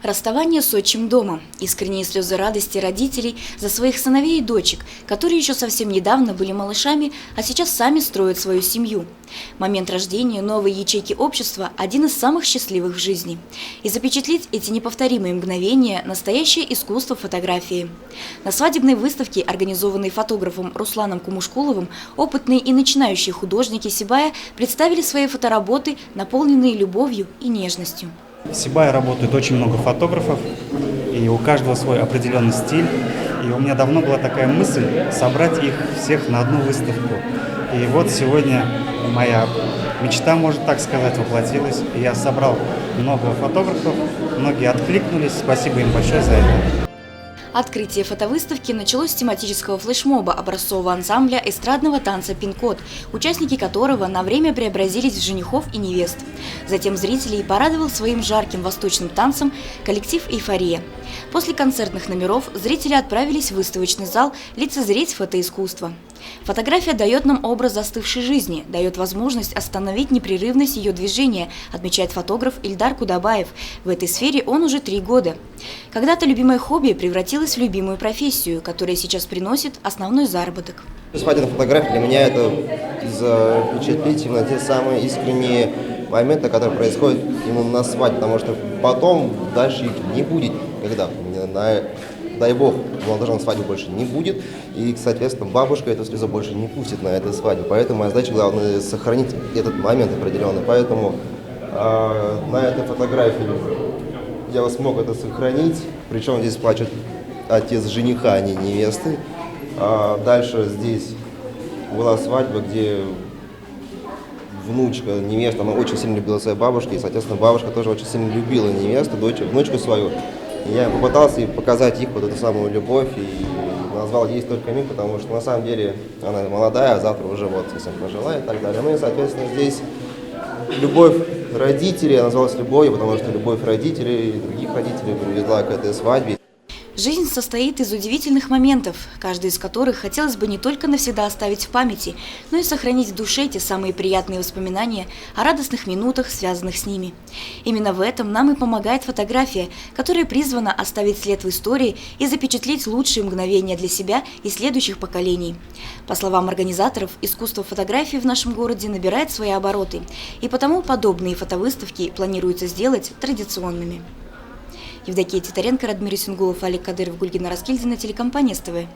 Расставание с отчим домом, искренние слезы радости родителей за своих сыновей и дочек, которые еще совсем недавно были малышами, а сейчас сами строят свою семью. Момент рождения новой ячейки общества – один из самых счастливых в жизни. И запечатлеть эти неповторимые мгновения – настоящее искусство фотографии. На свадебной выставке, организованной фотографом Русланом Кумушкуловым, опытные и начинающие художники Сибая представили свои фотоработы, наполненные любовью и нежностью. В Сибае работает очень много фотографов, и у каждого свой определенный стиль. И у меня давно была такая мысль собрать их всех на одну выставку. И вот сегодня моя мечта, можно так сказать, воплотилась. И я собрал много фотографов, многие откликнулись. Спасибо им большое за это. Открытие фотовыставки началось с тематического флешмоба образцового ансамбля эстрадного танца «Пин-код», участники которого на время преобразились в женихов и невест. Затем зрителей порадовал своим жарким восточным танцем коллектив «Эйфория». После концертных номеров зрители отправились в выставочный зал лицезреть фотоискусство. Фотография дает нам образ застывшей жизни, дает возможность остановить непрерывность ее движения, отмечает фотограф Ильдар Кудабаев. В этой сфере он уже 3 года. Когда-то любимое хобби превратилось в любимую профессию, которая сейчас приносит основной заработок. Свадебная фотография для меня это запечатлеть именно те самые искренние моменты, которые происходят именно на свадьбе, потому что потом дальше их не будет, когда, дай бог, молодожен свадьбы больше не будет, и, соответственно, бабушка эту слезу больше не пустит на этой свадьбе. Поэтому моя задача главное сохранить этот момент определенный. Поэтому на этой фотографии я смог это сохранить. Причем здесь плачет отец жениха, а не невесты. Дальше здесь была свадьба, где внучка, невеста, она очень сильно любила своей бабушки, и, соответственно, бабушка тоже очень сильно любила невесту, внучку свою. И я попытался показать их вот эту самую любовь и назвал «Есть только миг», потому что на самом деле она молодая, а завтра уже вот совсем пожилая и так далее. Ну и, соответственно, здесь любовь родителей, назвалась любовью, потому что любовь родителей и других родителей привела к этой свадьбе. Жизнь состоит из удивительных моментов, каждый из которых хотелось бы не только навсегда оставить в памяти, но и сохранить в душе те самые приятные воспоминания о радостных минутах, связанных с ними. Именно в этом нам и помогает фотография, которая призвана оставить след в истории и запечатлеть лучшие мгновения для себя и следующих поколений. По словам организаторов, искусство фотографии в нашем городе набирает свои обороты, и потому подобные фотовыставки планируется сделать традиционными. Евдокия Титаренко, Радмир Исенгулов, Олег Кадыров, Гульгина Раскильдина, телекомпания СТВ.